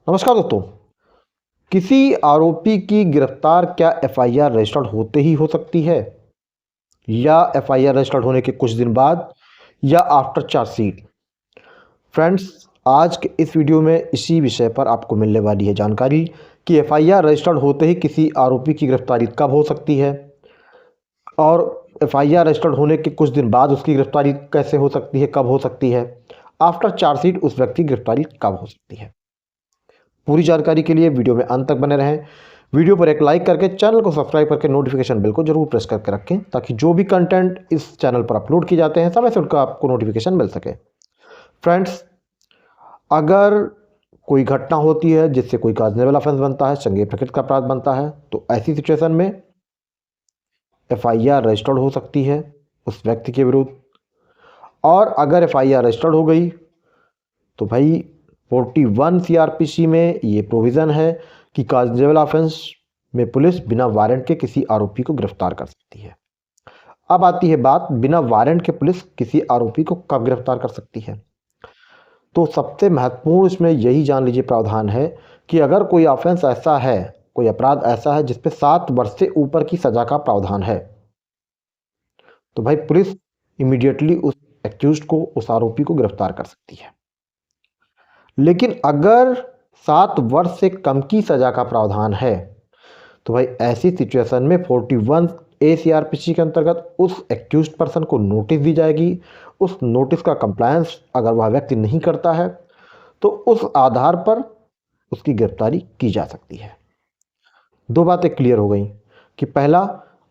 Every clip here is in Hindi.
नमस्कार दोस्तों। किसी आरोपी की गिरफ्तार क्या एफआईआर रजिस्टर्ड होते ही हो सकती है या एफआईआर रजिस्टर्ड होने के कुछ दिन बाद या आफ्टर चार्जशीट? फ्रेंड्स, आज के इस वीडियो में इसी विषय पर आपको मिलने वाली है जानकारी कि एफआईआर रजिस्टर्ड होते ही किसी आरोपी की गिरफ्तारी कब हो सकती है और एफआईआर रजिस्टर्ड होने के कुछ दिन बाद उसकी गिरफ्तारी कैसे हो सकती है, कब हो सकती है, आफ्टर चार्जशीट उस व्यक्ति की गिरफ्तारी कब हो सकती है। पूरी जानकारी के लिए वीडियो में अंत तक बने रहें। वीडियो पर एक लाइक करके चैनल को सब्सक्राइब करके नोटिफिकेशन बेल को जरूर प्रेस करके रखें ताकि जो भी कंटेंट इस चैनल पर अपलोड किए जाते हैं समय से उनका आपको नोटिफिकेशन मिल सके। फ्रेंड्स, अगर कोई घटना होती है जिससे कोई काजनेबल ऑफेंस बनता है, संज्ञेय प्रकृति का अपराध बनता है, तो ऐसी सिचुएशन में एफआईआर रजिस्टर्ड हो सकती है उस व्यक्ति के विरुद्ध। और अगर एफआईआर रजिस्टर्ड हो गई तो भाई 41 सीआरपीसी में ये प्रोविज़न है कि काजनेबल ऑफेंस में पुलिस बिना वारंट के किसी आरोपी को गिरफ्तार कर सकती है। अब आती है बात, बिना वारंट के पुलिस किसी आरोपी को कब गिरफ्तार कर सकती है। तो सबसे महत्वपूर्ण इसमें यही जान लीजिए प्रावधान है कि अगर कोई ऑफेंस ऐसा है, कोई अपराध ऐसा है जिसपे 7 वर्ष से ऊपर की सजा का प्रावधान है, तो भाई पुलिस इमीडिएटली उस एक्यूज्ड को, उस आरोपी को गिरफ्तार कर सकती है। लेकिन अगर 7 वर्ष से कम की सजा का प्रावधान है तो भाई ऐसी सिचुएशन में 41 ए सीआरपीसी के अंतर्गत उस एक्यूज्ड पर्सन को नोटिस दी जाएगी। उस नोटिस का कंप्लायंस अगर वह व्यक्ति नहीं करता है तो उस आधार पर उसकी गिरफ्तारी की जा सकती है। दो बातें क्लियर हो गई कि पहला,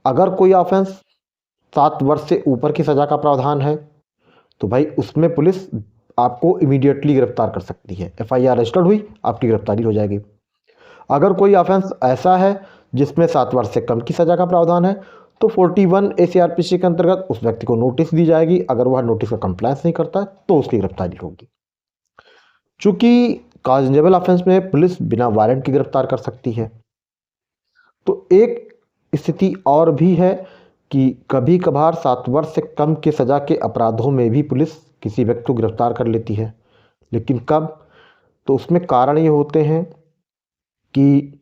अगर कोई ऑफेंस 7 वर्ष से ऊपर की सजा का प्रावधान है तो भाई उसमें पुलिस आपको इमीडिएटली गिरफ्तार कर सकती है। एफआईआर रजिस्टर्ड हुई, आपकी गिरफ्तारी हो जाएगी। अगर कोई ऑफेंस ऐसा है जिसमें 7 वर्ष से कम की सजा का प्रावधान है तो 41 ए सीआरपीसी के अंतर्गत उस व्यक्ति को नोटिस दी जाएगी। अगर वह नोटिस का कंप्लायंस नहीं करता है तो उसकी गिरफ्तारी होगी। चूंकि काजनेबल ऑफेंस में पुलिस बिना वारंट की गिरफ्तार कर सकती है, तो एक स्थिति और भी है कि कभी कभार 7 वर्ष से कम के सजा के अपराधों में भी पुलिस किसी व्यक्ति को गिरफ्तार कर लेती है। लेकिन कब? तो उसमें कारण ये होते हैं कि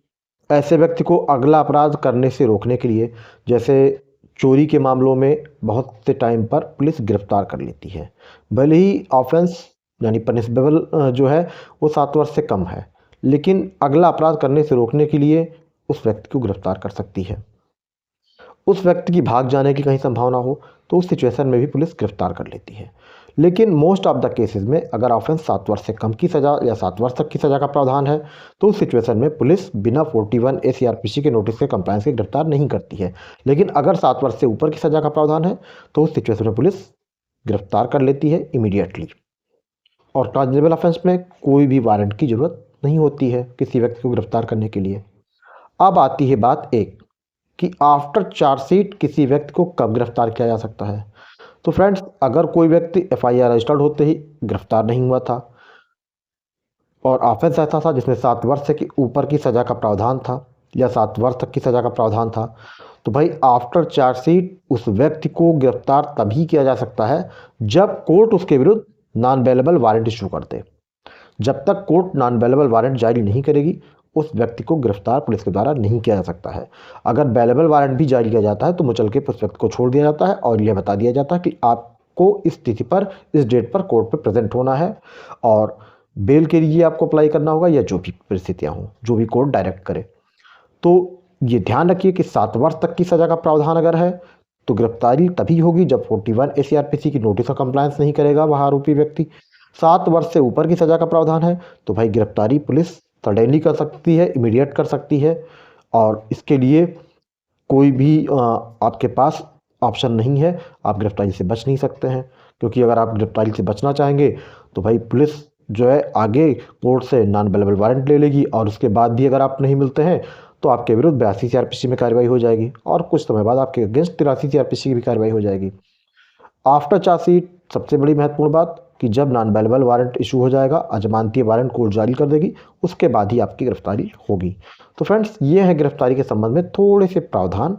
ऐसे व्यक्ति को अगला अपराध करने से रोकने के लिए, जैसे चोरी के मामलों में बहुत से टाइम पर पुलिस गिरफ्तार कर लेती है, भले ही ऑफेंस यानी पनिशेबल जो है वो 7 वर्ष से कम है, लेकिन अगला अपराध करने से रोकने के लिए उस व्यक्ति को गिरफ्तार कर सकती है। उस व्यक्ति की भाग जाने की कहीं संभावना हो तो उस सिचुएशन में भी पुलिस गिरफ्तार कर लेती है। लेकिन मोस्ट ऑफ द केसेस में अगर ऑफेंस 7 वर्ष से कम की सजा या 7 वर्ष तक की सजा का प्रावधान है तो उस सिचुएशन में पुलिस बिना 41 ए सीआरपीसी के नोटिस के कंप्लायंस के गिरफ्तार नहीं करती है। लेकिन अगर 7 वर्ष से ऊपर की सजा का प्रावधान है तो उस सिचुएशन में पुलिस गिरफ्तार कर लेती है इमीडिएटली। और काजनेबल ऑफेंस में कोई भी वारंट की जरूरत नहीं होती है किसी व्यक्ति को गिरफ्तार करने के लिए। अब आती है बात एक कि आफ्टर चार्जशीट किसी व्यक्ति को कब गिरफ्तार किया जा सकता है। तो फ्रेंड्स, अगर कोई व्यक्ति एफआईआर रजिस्टर्ड होते ही गिरफ्तार नहीं हुआ था और ऑफेंस ऐसा था जिसमें 7 वर्ष से ऊपर की सजा का प्रावधान था या 7 वर्ष तक की सजा का प्रावधान था, तो भाई आफ्टर चार्जशीट उस व्यक्ति को गिरफ्तार तभी किया जा सकता है जब कोर्ट उसके विरुद्ध नॉन बेलेबल वारंट इशू कर दे। जब तक कोर्ट नॉन बेलेबल वारंट जारी नहीं करेगी उस व्यक्ति को गिरफ्तार पुलिस के द्वारा नहीं किया जा सकता है। अगर बेलेबल वारंट भी जारी किया जाता है तो मुचल के उस व्यक्ति को छोड़ दिया जाता है और यह बता दिया जाता है कि आपको इस तिथि पर, इस डेट पर कोर्ट पर प्रेजेंट होना है और बेल के लिए आपको अप्लाई करना होगा या जो भी परिस्थितियां हों, जो भी कोर्ट डायरेक्ट करे। तो ये ध्यान रखिए कि 7 वर्ष तक की सजा का प्रावधान अगर है तो गिरफ्तारी तभी होगी जब 41 ए सीआरपीसी की नोटिस का कंप्लायंस नहीं करेगा वह आरोपी व्यक्ति। 7 वर्ष से ऊपर की सजा का प्रावधान है तो भाई गिरफ्तारी पुलिस सडनली कर सकती है, इमीडिएट कर सकती है और इसके लिए कोई भी आपके पास ऑप्शन नहीं है। आप गिरफ्तारी से बच नहीं सकते हैं, क्योंकि अगर आप गिरफ्तारी से बचना चाहेंगे तो भाई पुलिस जो है आगे कोर्ट से नॉन बेलेबल वारंट ले लेगी और उसके बाद भी अगर आप नहीं मिलते हैं तो आपके विरुद्ध 82 सीआरपीसी में कार्रवाई हो जाएगी और कुछ समय बाद आपके अगेंस्ट 83 सीआरपीसी की भी कार्रवाई हो जाएगी। आफ्टर चार्जशीट सबसे बड़ी महत्वपूर्ण बात कि जब नॉन बेलेबल वारंट इशू हो जाएगा, अजमानती वारंट कोर्ट जारी कर देगी, उसके बाद ही आपकी गिरफ्तारी होगी। तो फ्रेंड्स, ये है गिरफ्तारी के संबंध में थोड़े से प्रावधान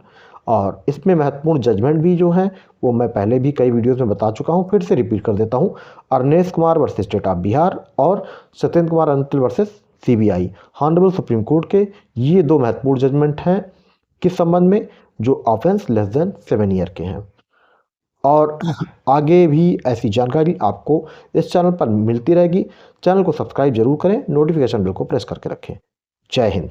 और इसमें महत्वपूर्ण जजमेंट भी जो हैं वो मैं पहले भी कई वीडियोस में बता चुका हूं, फिर से रिपीट कर देता हूं। Arnesh Kumar versus state of Bihar और Satyendra Kumar Antil versus CBI. Honourable supreme court के ये दो महत्वपूर्ण जजमेंट हैं किस संबंध में, जो ऑफेंस लेस देन 7 ईयर के हैं। और आगे भी ऐसी जानकारी आपको इस चैनल पर मिलती रहेगी। चैनल को सब्सक्राइब जरूर करें, नोटिफिकेशन बेल को प्रेस करके रखें। जय हिंद।